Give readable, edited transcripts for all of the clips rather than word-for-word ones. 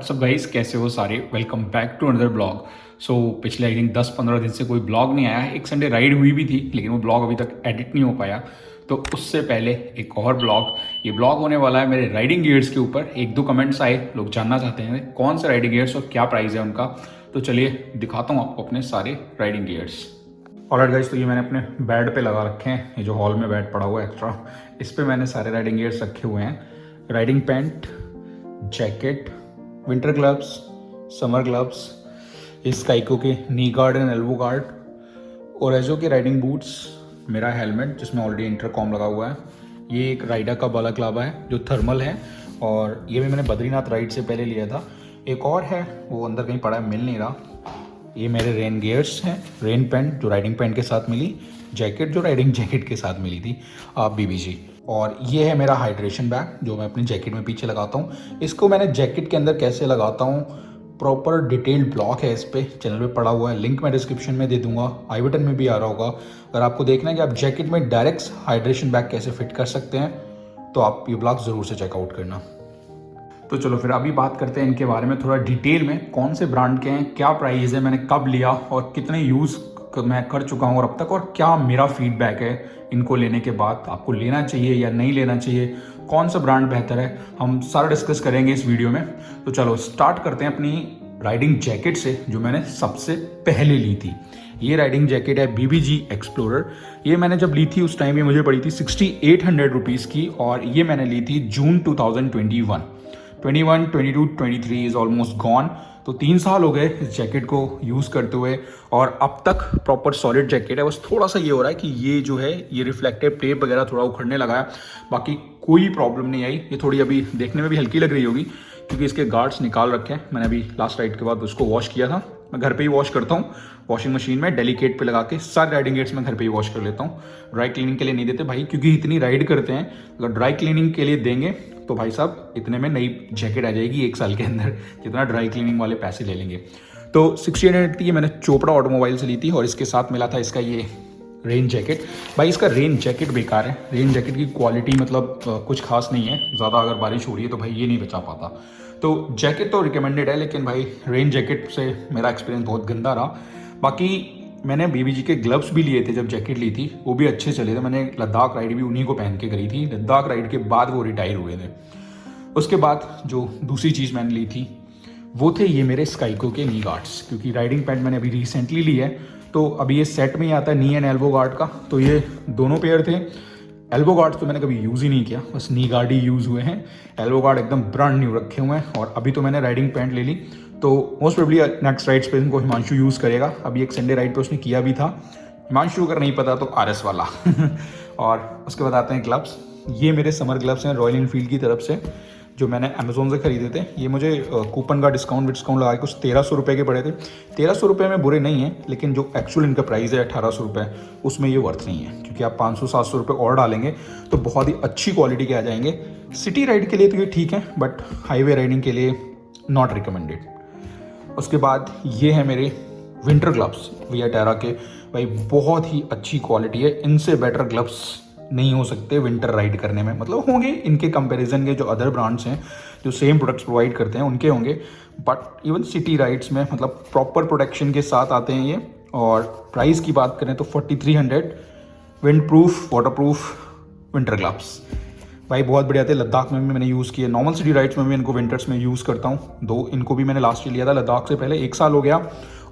WhatsApp guys, कैसे हो सारे। Welcome back to another blog. So पिछले आई थिंक 10-15 दिन से कोई ब्लॉग नहीं आया है। एक संडे राइड हुई भी थी लेकिन वो ब्लॉग अभी तक एडिट नहीं हो पाया। तो उससे पहले एक और ब्लॉग, ये ब्लॉग होने वाला है मेरे राइडिंग गियर्स के ऊपर। एक दो कमेंट्स आए, लोग जानना चाहते हैं कौन से राइडिंग गियर्स और क्या प्राइस है उनका। तो चलिए दिखाता हूँ आपको अपने सारे राइडिंग गियर्स। ऑलराइट गाइस, तो ये मैंने अपने बेड पे लगा रखे हैं। ये जो हॉल में बेड पड़ा हुआ है एक्स्ट्रा, इस पे मैंने सारे राइडिंग गियर्स रखे हुए हैं। Riding pants, jacket, winter gloves, summer gloves, Scoyco के knee guard and elbow guard, Orazo के राइडिंग बूट्स, मेरा हेलमेट जिसमें ऑलरेडी इंटरकॉम लगा हुआ है। ये एक राइडा का बालाक्लाबा है जो थर्मल है, और ये भी मैंने बद्रीनाथ राइड से पहले लिया था। एक और है, वो अंदर कहीं पड़ा है, मिल नहीं रहा। ये मेरे रेन गियर्स हैं, रेन पैंट जो राइडिंग पैंट के साथ मिली, जैकेट जो राइडिंग जैकेट के साथ मिली थी बीबीजी, और ये है मेरा हाइड्रेशन बैग जो मैं अपनी जैकेट में पीछे लगाता हूँ। इसको मैंने जैकेट के अंदर कैसे लगाता हूँ, प्रॉपर डिटेल्ड ब्लॉग है इस पे, चैनल पे पड़ा हुआ है। लिंक मैं डिस्क्रिप्शन में दे दूंगा, आई बटन में भी आ रहा होगा। अगर आपको देखना है कि आप जैकेट में डायरेक्ट हाइड्रेशन बैग कैसे फिट कर सकते हैं तो आप ये ब्लॉग ज़रूर से चेकआउट करना। तो चलो फिर अभी बात करते हैं इनके बारे में थोड़ा डिटेल में, कौन से ब्रांड के हैं, क्या प्राइस है, मैंने कब लिया और कितने यूज़ मैं कर चुका हूँ और अब तक, और क्या मेरा फीडबैक है इनको लेने के बाद। आपको लेना चाहिए या नहीं लेना चाहिए, कौन सा ब्रांड बेहतर है, हम सारा डिस्कस करेंगे इस वीडियो में। तो चलो स्टार्ट करते हैं अपनी राइडिंग जैकेट से जो मैंने सबसे पहले ली थी। ये राइडिंग जैकेट है बीबीजी एक्सप्लोरर। ये मैंने जब ली थी उस टाइम ये मुझे पड़ी थी 6800 रुपीज़ की, और ये मैंने ली थी जून 2021। 21, 22, 23 इज़ ऑलमोस्ट गॉन। तो 3 साल हो गए इस जैकेट को यूज़ करते हुए, और अब तक प्रॉपर सॉलिड जैकेट है। बस थोड़ा सा ये हो रहा है कि ये जो है ये रिफ्लेक्टिव टेप वगैरह थोड़ा उखड़ने लगा है, बाकी कोई प्रॉब्लम नहीं आई। ये थोड़ी अभी देखने में भी हल्की लग रही होगी क्योंकि इसके गार्ड्स निकाल रखे हैं। मैंने अभी लास्ट राइड के बाद उसको वॉश किया था। मैं घर पे ही वॉश करता हूँ, वॉशिंग मशीन में डेलीकेट पे लगा के सारे राइडिंग गेट्स में घर पे ही वॉश कर लेता हूँ। ड्राई क्लीनिंग के लिए नहीं देते भाई, क्योंकि इतनी राइड करते हैं, अगर ड्राई क्लीनिंग के लिए देंगे तो भाई साहब इतने में नई जैकेट आ जाएगी 1 साल के अंदर, जितना ड्राई क्लीनिंग वाले पैसे ले लेंगे। तो 6800 की मैंने चोपड़ा ऑटोमोबाइल से ली थी, और इसके साथ मिला था इसका ये रेन जैकेट। भाई इसका रेन जैकेट बेकार है, रेन जैकेट की क्वालिटी मतलब कुछ खास नहीं है। ज़्यादा अगर बारिश हो रही है तो भाई ये नहीं बचा पाता। तो जैकेट तो रिकमेंडेड है, लेकिन भाई रेन जैकेट से मेरा एक्सपीरियंस बहुत गंदा रहा। बाकी मैंने बीबीजी के ग्लव्स भी लिए थे जब जैकेट ली थी, वो भी अच्छे चले थे। मैंने लद्दाख राइड भी उन्हीं को पहन के करी थी। लद्दाख राइड के बाद वो रिटायर हुए थे। उसके बाद जो दूसरी चीज़ मैंने ली थी वो थे ये मेरे स्काइको के नी गार्ड्स, क्योंकि राइडिंग पैंट मैंने अभी रिसेंटली ली है, तो अभी ये सेट में ही आता है नी एंड एल्बो गार्ड का। तो ये दोनों पेयर थे। एल्बो गार्ड्स तो मैंने कभी यूज़ ही नहीं किया, बस नी गार्ड ही यूज़ हुए हैं। एल्बो गार्ड एकदम ब्रांड न्यू रखे हुए हैं। और अभी तो मैंने राइडिंग पैंट ले ली, तो मोस्ट प्रोबेबली नेक्स्ट राइड्स पे इनको हिमांशु यूज़ करेगा। अभी एक संडे राइड पे उसने किया भी था। हिमांशु अगर नहीं पता तो आरएस वाला और उसके बाद आते हैं ग्लव्स। ये मेरे समर ग्लव्स हैं रॉयल इनफील्ड की तरफ से, जो मैंने अमेजोन से खरीदे थे। ये मुझे कूपन का डिस्काउंट लगा के कुछ 1300 रुपये के पड़े थे। 1300 रुपये में बुरे नहीं हैं, लेकिन जो एक्चुअल इनका प्राइस है 1800 रुपये, उसमें ये वर्थ नहीं है, क्योंकि आप 500-700 रुपये और डालेंगे तो बहुत ही अच्छी क्वालिटी के आ जाएंगे। सिटी राइड के लिए तो ये ठीक है, बट हाईवे राइडिंग के लिए नॉट रिकमेंडेड। उसके बाद ये है मेरे विंटर ग्लव्स वियाटेरा के। भाई बहुत ही अच्छी क्वालिटी है, इनसे बेटर ग्लव्स नहीं हो सकते विंटर राइड करने में। मतलब होंगे इनके कंपैरिजन के जो अदर ब्रांड्स हैं जो सेम प्रोडक्ट्स प्रोवाइड करते हैं उनके होंगे, बट इवन सिटी राइड्स में मतलब प्रॉपर प्रोटेक्शन के साथ आते हैं ये। और प्राइस की बात करें तो 4300, wind proof water proof winter gloves. भाई बहुत बढ़िया थे। लद्दाख में भी मैंने यूज़ किए, नॉर्मल सिटी राइड्स में भी इनको विंटर्स में यूज़ करता हूँ। दो इनको भी मैंने लास्ट ईयर लिया था लद्दाख से पहले, 1 साल हो गया,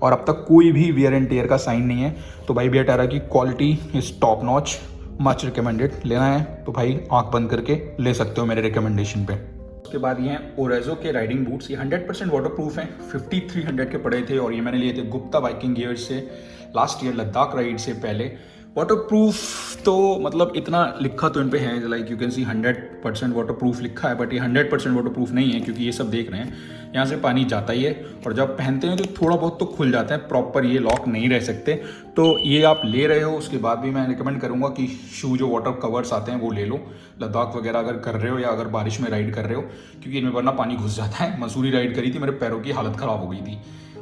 और अब तक कोई भी वियर एंड टेयर का साइन नहीं है। तो भाई वियाटेरा की quality is top notch, much recommended. लेना है तो भाई आंख बंद करके ले सकते हो मेरे रिकमेंडेशन पे। उसके बाद ये हैं ओरेजो के राइडिंग बूट्स। ये 100% वाटर प्रूफ हैं, 5300 के पड़े थे, और ये मैंने लिए थे गुप्ता बाइकिंग गियर से लास्ट ईयर लद्दाख राइड से पहले। वाटर प्रूफ तो मतलब इतना लिखा तो इन पे है, like you can see 100% water proof लिखा है, बट ये 100% वाटर प्रूफ नहीं है, क्योंकि ये सब देख रहे हैं यहाँ से पानी जाता ही है, और जब पहनते हैं तो थोड़ा बहुत तो खुल जाता है, प्रॉपर ये लॉक नहीं रह सकते। तो ये आप ले रहे हो उसके बाद भी मैं रिकमेंड करूँगा कि शू जो वाटर कवर्स आते हैं वो ले लो, लद्दाख वगैरह अगर कर रहे हो या अगर बारिश में राइड कर रहे हो, क्योंकि इनमें वरना पानी घुस जाता है। मसूरी राइड करी थी, मेरे पैरों की हालत ख़राब हो गई थी।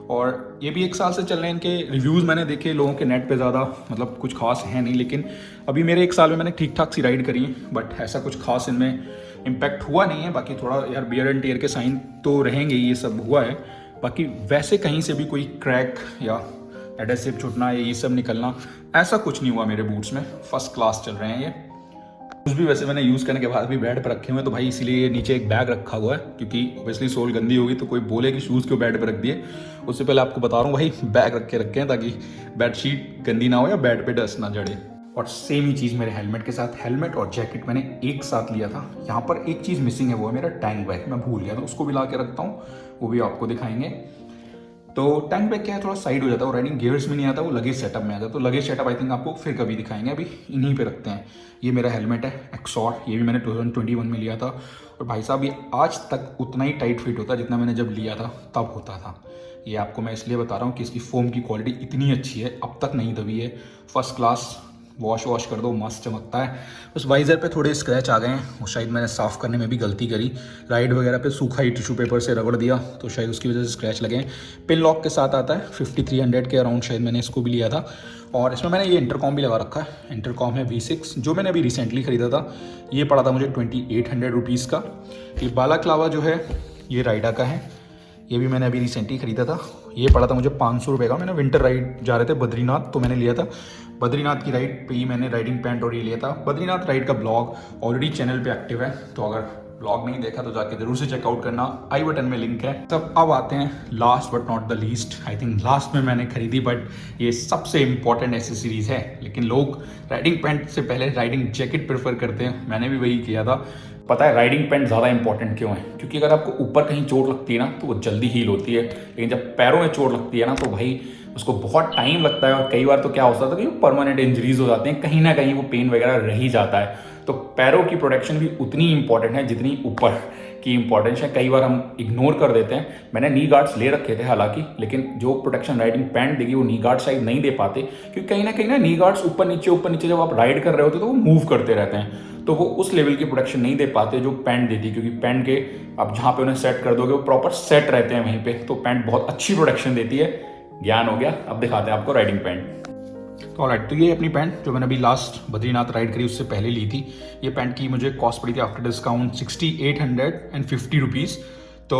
और ये भी 1 साल से चल रहे हैं। इनके रिव्यूज़ मैंने देखे लोगों के नेट पे ज़्यादा मतलब कुछ खास है नहीं, लेकिन अभी मेरे 1 साल में मैंने ठीक ठाक सी राइड करी है, बट ऐसा कुछ खास इनमें इम्पैक्ट हुआ नहीं है। बाकी थोड़ा यार बियर एंड टीयर के साइन तो रहेंगे, ये सब हुआ है। बाकी वैसे कहीं से भी कोई क्रैक या एडेसिव छूटना या ये सब निकलना ऐसा कुछ नहीं हुआ मेरे बूट्स में। फर्स्ट क्लास चल रहे हैं ये। कुछ भी वैसे मैंने यूज़ करने के बाद भी बेड पर रखे हुए हैं, तो भाई इसीलिए नीचे एक बैग रखा हुआ है, क्योंकि ऑब्वियसली सोल गंदी होगी तो कोई बोले कि शूज़ क्यों बेड पर रख दिए। उससे पहले आपको बता रहा हूँ भाई, बैग रखे हैं ताकि बेडशीट गंदी ना हो या बेड पे डस्ट ना जड़े। और सेम ही चीज़ मेरे हेलमेट के साथ, हेलमेट और जैकेट मैंने एक साथ लिया था। यहाँ पर एक चीज़ मिसिंग है, वो है मेरा टैंक बैग। मैं भूल गया था, उसको भी ला के रखता हूँ, वो भी आपको दिखाएंगे। तो टैंक बैग क्या है, थोड़ा साइड हो जाता है, वो राइडिंग गियर्स में नहीं आता, वो लगेज सेटअप में आता है। तो लगेज सेटअप आई थिंक आपको फिर कभी दिखाएंगे, अभी इन्हीं पे रखते हैं। ये मेरा हेलमेट है एक्सॉर, ये भी मैंने 2021 में लिया था। और भाई साहब ये आज तक उतना ही टाइट फिट होता है जितना मैंने जब लिया था तब होता था। ये आपको मैं इसलिए बता रहा हूँ कि इसकी फोम की क्वालिटी इतनी अच्छी है, अब तक नहीं दबी है। फर्स्ट क्लास, वॉश कर दो मस्त चमकता है। उस वाइज़र पे थोड़े स्क्रैच आ गए हैं, वो शायद मैंने साफ़ करने में भी गलती करी। राइड वगैरह पे सूखा ही टिश्यू पेपर से रगड़ दिया, तो शायद उसकी वजह से स्क्रैच लगे हैं। पिन लॉक के साथ आता है, 5300 के अराउंड शायद मैंने इसको भी लिया था। और इसमें मैंने ये इंटरकॉम भी लगा रखा है। इंटरकॉम है V6, जो मैंने अभी रिसेंटली ख़रीदा था। ये पड़ा था मुझे 2800 रुपीज़ का। ये बालाक्लावा जो है ये राइडा का है, ये भी मैंने अभी रिसेंटली ख़रीदा था। ये पड़ा था मुझे 500 रुपये का। मैंने विंटर राइड जा रहे थे बद्रीनाथ, तो मैंने लिया था। बद्रीनाथ की राइड पे ही मैंने राइडिंग पैंट और ये लिया था। बद्रीनाथ राइड का ब्लॉग ऑलरेडी चैनल पे एक्टिव है, तो अगर ब्लॉग नहीं देखा तो जाके जरूर से चेकआउट करना, आई बटन में लिंक है। सब अब आते हैं last but not the least, I think last में मैंने खरीदी, बट ये सबसे इंपॉर्टेंट एसेसरीज है। लेकिन लोग राइडिंग पैंट से पहले राइडिंग जैकेट प्रेफर करते हैं, मैंने भी वही किया था। पता है राइडिंग पैंट ज़्यादा इंपॉर्टेंट क्यों है? क्योंकि अगर आपको ऊपर कहीं चोट लगती है ना तो वो जल्दी हील होती है, लेकिन जब पैरों में चोट लगती है ना तो भाई उसको बहुत टाइम लगता है। और कई बार तो क्या होता है कि परमानेंट इंजरीज हो जाते हैं, कहीं ना कहीं वो पेन वगैरह रह ही जाता है। तो पैरों की प्रोटेक्शन भी उतनी इंपॉर्टेंट है जितनी ऊपर की इंपॉर्टेंस है। कई बार हम इग्नोर कर देते हैं। मैंने नी गार्ड्स ले रखे थे हालांकि, लेकिन जो प्रोटेक्शन राइडिंग पैंट देगी वो नी गार्ड शायद नहीं दे पाते, क्योंकि कहीं ना नी गार्ड्स ऊपर नीचे जब आप राइड कर रहे होते तो वो मूव करते रहते हैं, तो वो उस लेवल की प्रोटेक्शन नहीं दे पाते जो पैंट देती है। क्योंकि पैंट के आप जहाँ पे उन्हें सेट कर दोगे वो प्रॉपर सेट रहते हैं वहीं पे, तो पैंट बहुत अच्छी प्रोटेक्शन देती है। ज्ञान हो गया, अब दिखाते हैं आपको राइडिंग पैंट। तो ऑलराइट, तो ये अपनी पैंट जो मैंने अभी लास्ट बद्रीनाथ राइड करी उससे पहले ली थी। ये पैंट की मुझे कॉस्ट पड़ी थी आफ्टर डिस्काउंट 6850 रुपीज़। तो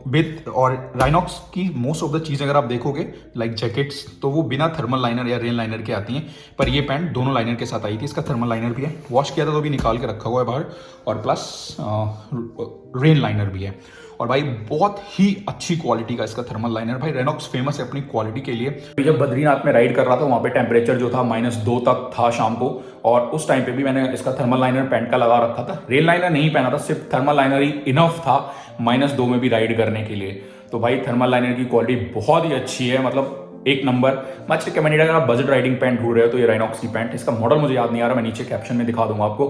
विद और राइनॉक्स की मोस्ट ऑफ द चीज़ अगर आप देखोगे लाइक जैकेट्स, तो वो बिना थर्मल लाइनर या रेन लाइनर के आती हैं, पर ये पैंट दोनों लाइनर के साथ आई थी। इसका थर्मल लाइनर भी है, वॉश किया था तो भी निकाल के रखा हुआ है बाहर, और प्लस रेन लाइनर भी है। और भाई बहुत ही अच्छी क्वालिटी का इसका थर्मल लाइनर। भाई रेनॉक्स फेमस है अपनी क्वालिटी के लिए। जब बद्रीनाथ में राइड कर रहा था वहाँ पे टेम्परेचर जो था -2 तक था शाम को, और उस टाइम पे भी मैंने इसका थर्मल लाइनर पैंट का लगा रखा था। रेन लाइनर नहीं पहना था, सिर्फ थर्मल लाइनर ही इनफ था -2 में भी राइड करने के लिए। तो भाई थर्मल लाइनर की क्वालिटी बहुत ही अच्छी है, मतलब एक नंबर। मच रिकमेंडेड अगर आप बजट राइडिंग पैंट ढूंढ रहे हो तो ये राइनॉक्स की पैंट। इसका मॉडल मुझे याद नहीं आ रहा, मैं नीचे कैप्शन में दिखा दूंगा आपको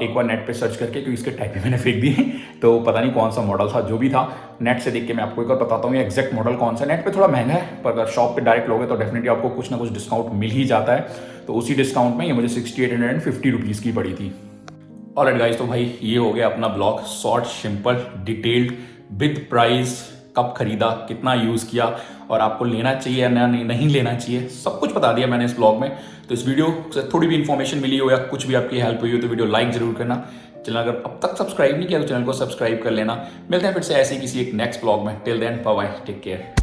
एक बार नेट पे सर्च करके, क्योंकि इसके टाइप भी मैंने फेंक दिए तो पता नहीं कौन सा मॉडल था। जो भी था नेट से देख के मैं आपको एक बार बताता हूँ ये एग्जैक्ट मॉडल कौन सा। नेट पे थोड़ा महंगा है, पर अगर शॉप पे डायरेक्ट लोगे तो डेफिनेटली आपको कुछ ना कुछ डिस्काउंट मिल ही जाता है। तो उसी डिस्काउंट में ये मुझे 6850 रुपीज़ की पड़ी थी। ऑलराइट गाइस, तो भाई ये हो गया अपना blog, short, simple, detailed, with price, कब खरीदा, कितना यूज़ किया और आपको लेना चाहिए या नहीं लेना चाहिए, सब कुछ बता दिया मैंने इस ब्लॉग में। तो इस वीडियो से थोड़ी भी इन्फॉर्मेशन मिली हो या कुछ भी आपकी हेल्प हुई हो तो वीडियो लाइक जरूर करना। चैनल अगर अब तक सब्सक्राइब नहीं किया तो चैनल को सब्सक्राइब कर लेना। मिलते हैं फिर से ऐसे ही किसी एक नेक्स्ट ब्लॉग में। Till then bye bye, take care.